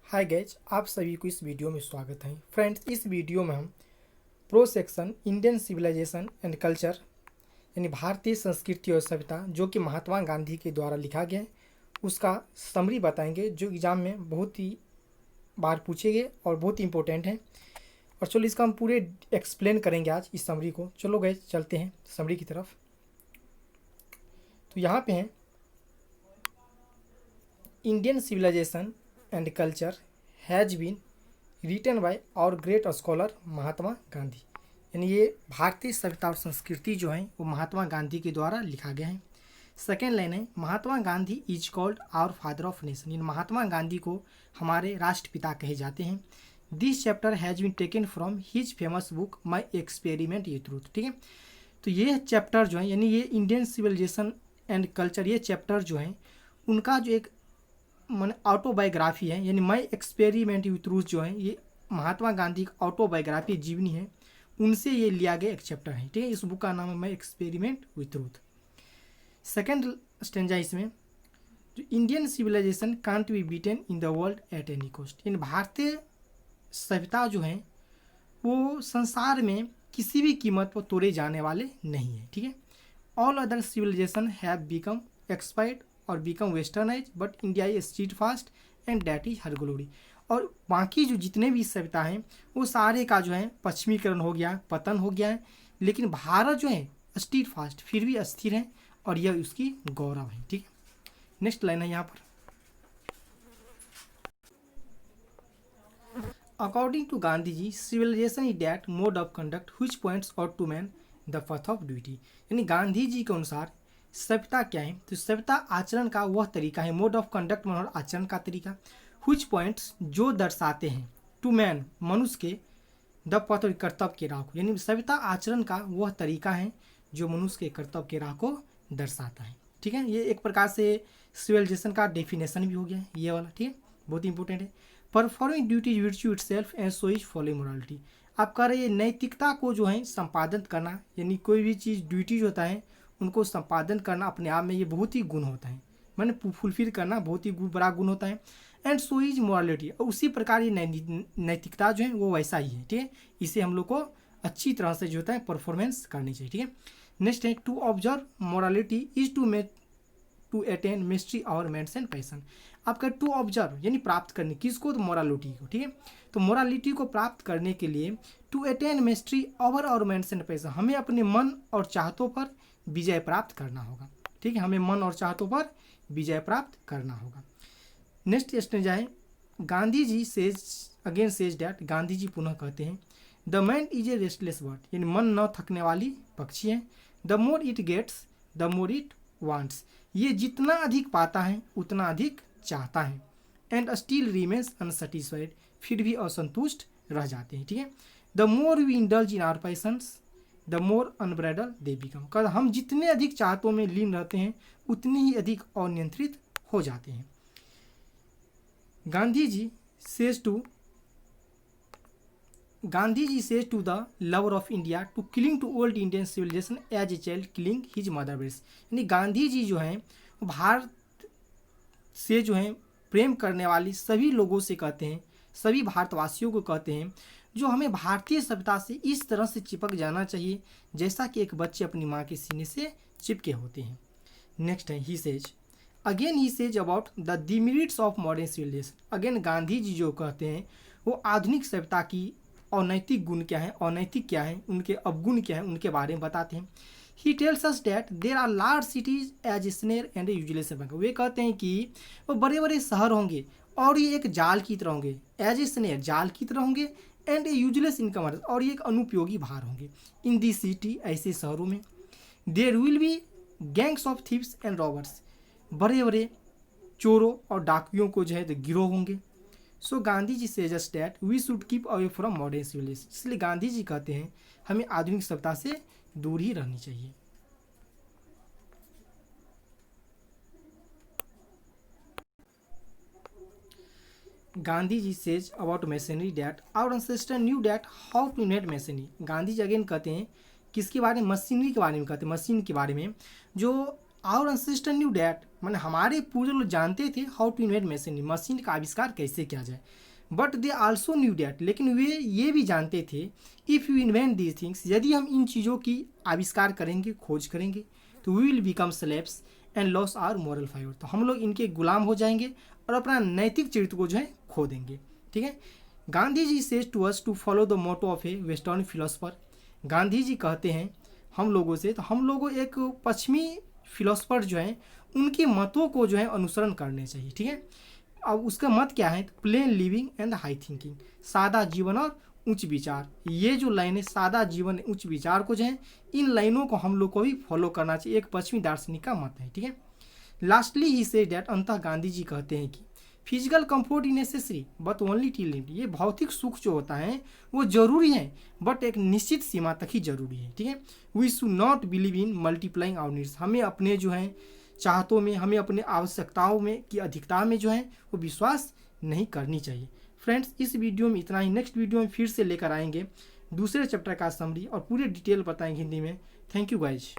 हाय guys, आप सभी को इस वीडियो में स्वागत है। फ्रेंड्स, इस वीडियो में हम प्रो सेक्शन इंडियन सिविलाइजेशन एंड कल्चर यानी भारतीय संस्कृति और सभ्यता जो कि महात्मा गांधी के द्वारा लिखा गया है उसका समरी बताएंगे, जो एग्ज़ाम में बहुत ही बार पूछे गए और बहुत ही इंपॉर्टेंट है। और चलो इसका हम पूरे एक्सप्लेन करेंगे आज इस समरी को। चलो गैज चलते हैं समरी की तरफ। तो यहाँ पे है Indian civilisation and culture has been written by our great scholar Mahatma Gandhi. यानी ये भारतीय सभ्यता और संस्कृति जो है वो महात्मा गांधी के द्वारा लिखा गया है। सेकेंड लाइन है Mahatma Gandhi is called our father of nation. यानी महात्मा गांधी को हमारे राष्ट्रपिता कहे जाते हैं। This chapter has been taken from his famous book my experiment ये ट्रूथ। ठीक है, तो ये चैप्टर जो है यानी ये इंडियन सिविलाइजेशन एंड कल्चर, ये चैप्टर जो है उनका जो एक मन ऑटोबायोग्राफी है, यानी माई एक्सपेरिमेंट विथ ट्रूथ जो है ये महात्मा गांधी की ऑटोबायोग्राफी जीवनी है, उनसे ये लिया गया एक चैप्टर है। ठीक है, इस बुक का नाम है my experiment with truth. Second stanza इसमें जो Indian civilization can't be beaten in the world at any cost. यानी भारतीय सभ्यता जो है वो संसार में किसी भी कीमत पर तोड़े जाने वाले नहीं है। ठीक है, all other civilisation have become expired और become westernise but India is steadfast and that is her glory. और बाकी जो जितने भी सभ्यता हैं वो सारे का जो है पश्चिमीकरण हो गया, पतन हो गया है, लेकिन भारत जो है स्टीड फास्ट फिर भी अस्थिर है और यह उसकी गौरव है। ठीक है, नेक्स्ट लाइन है यहाँ पर according to Gandhi ji civilization is that mode of conduct which points out to man the path of duty. यानी गांधी जी के अनुसार सभ्यता क्या है, तो सभ्यता आचरण का वह तरीका है, मोड ऑफ कंडक्ट मतलब आचरण का तरीका, व्हिच पॉइंट्स जो दर्शाते हैं टू मैन मनुष्य के द पथ कर्तव्य के राह को। यानी सभ्यता आचरण का वह तरीका है जो मनुष्य के कर्तव्य के राह को दर्शाता है। ठीक है, ये एक प्रकार से सिविलाइजेशन का डेफिनेशन भी हो गया है ये वाला। ठीक है, बहुत इंपॉर्टेंट है। Performing duty is virtue itself and so is following morality. आप कह रहे हैं नैतिकता को जो है संपादन करना, यानी कोई भी चीज़ ड्यूटी जो होता है उनको संपादन करना अपने आप में ये बहुत ही गुण होता है, मैंने फुलफिल करना बहुत ही बड़ा गुण होता है। एंड सो इज मोरालिटी, और उसी प्रकार ये नैतिकता जो है वो वैसा ही है। ठीक है, इसे हम लोग को अच्छी तरह से जो होता है परफॉर्मेंस करनी चाहिए। ठीक है, नेक्स्ट है to observe morality is to attain mastery और मेंस एंड पैशन। आपका टू ऑब्जर्व यानी प्राप्त करने किसको, तो मोरालिटी को। ठीक है, तो मोरालिटी को प्राप्त करने के लिए टू अटेन मिस्ट्री और मेंस एंड पैशन, हमें अपने मन और चाहतों पर विजय प्राप्त करना होगा। ठीक है, हमें मन और चाहतों पर विजय प्राप्त करना होगा। नेक्स्ट स्टेंजा है Gandhi ji says again says that, Gandhi ji पुनः कहते हैं the man is a restless bird, यानी मन न थकने वाली पक्षी है। The more it gets the more it wants, ये जितना अधिक पाता है उतना अधिक चाहता है। एंड स्टिल रिमेन्स अनसेटिस्फाइड, फिर भी असंतुष्ट रह जाते हैं। ठीक है, the more we indulge in our passions the more unbridled they become, कल हम जितने अधिक चाहतों में लीन रहते हैं उतने ही अधिक अनियंत्रित हो जाते हैं। Gandhi ji says to the lover of India to killing to old Indian civilisation as a child killing his mother breast. यानी गांधी जी जो हैं भारत से जो है प्रेम करने वाली सभी लोगों से कहते हैं, सभी भारतवासियों को कहते हैं जो हमें भारतीय सभ्यता से इस तरह से चिपक जाना चाहिए जैसा कि एक बच्चे अपनी माँ के सीने से चिपके होते हैं। नेक्स्ट है he says about the demerits of modern civilisation. Again Gandhi ji जो कहते हैं वो आधुनिक सभ्यता की अनैतिक गुण क्या है, अनैतिक क्या है, उनके अवगुण क्या है, उनके बारे में बताते हैं। He tells us that there are large cities as snare and useless bank. वे कहते हैं कि वो बड़े बड़े शहर होंगे और ये एक जाल की तरह होंगे, एज ए स्नेर जाल की तरह होंगे, एंड ए यूजलेस इनकम और ये एक अनुपयोगी भार होंगे। इन दी सिटी ऐसे शहरों में there will be gangs of thieves and robbers, बड़े बड़े चोरों और डाकुओं को जो है गिरोह होंगे। सो गांधी जी से just that we should keep away from modern civilization, इसलिए गांधी जी कहते हैं हमें आधुनिक सभ्यता से दूर ही रहनी चाहिए। Gandhi ji says about masonry that our ancestor knew that how to invent masonry. Gandhi ji again कहते हैं किसके बारे में, मशीनरी के बारे में कहते हैं, मशीन के बारे में, जो आवर एंसेस्टर न्यू डैट माने हमारे पूर्वज लोग जानते थे how to invent machine, machine का आविष्कार कैसे किया जाए, but they also knew that, लेकिन वे ये भी जानते थे if you invent these things, यदि हम इन चीज़ों की आविष्कार करेंगे, खोज करेंगे, तो we will become slaves and loss our moral fibre, तो हम लोग इनके गुलाम हो जाएंगे और अपना नैतिक चरित्र को जो है खो देंगे। ठीक है, Gandhi ji says to us to follow the motto of a western philosopher, Gandhi ji कहते हैं हम लोगों से, तो हम लोगों एक पश्चिमी फिलोसफर जो हैं उनके मतों को जो है अनुसरण करने चाहिए। ठीक है, अब उसका मत क्या है, plane living and high thinking, सादा जीवन और उच्च विचार, ये जो लाइनें सादा जीवन उच्च विचार को जो है इन लाइनों को हम लोग को भी फॉलो करना चाहिए, एक पश्चिमी दार्शनिक का मत है। ठीक है, लास्टली ही से डैट, अंततः गांधी जी कहते हैं कि physical comfort is necessary but only till limit, ये भौतिक सुख जो होता है वो जरूरी है बट एक निश्चित सीमा तक ही जरूरी है। ठीक है, we should not believe in multiplying our needs, हमें अपने जो है चाहतों में, हमें अपने आवश्यकताओं में की अधिकता में जो है वो विश्वास नहीं करनी चाहिए। फ्रेंड्स, इस वीडियो में इतना ही, नेक्स्ट वीडियो में फिर से लेकर आएंगे दूसरे चैप्टर का समरी और पूरे डिटेल बताएंगे हिंदी में। Thank you guys.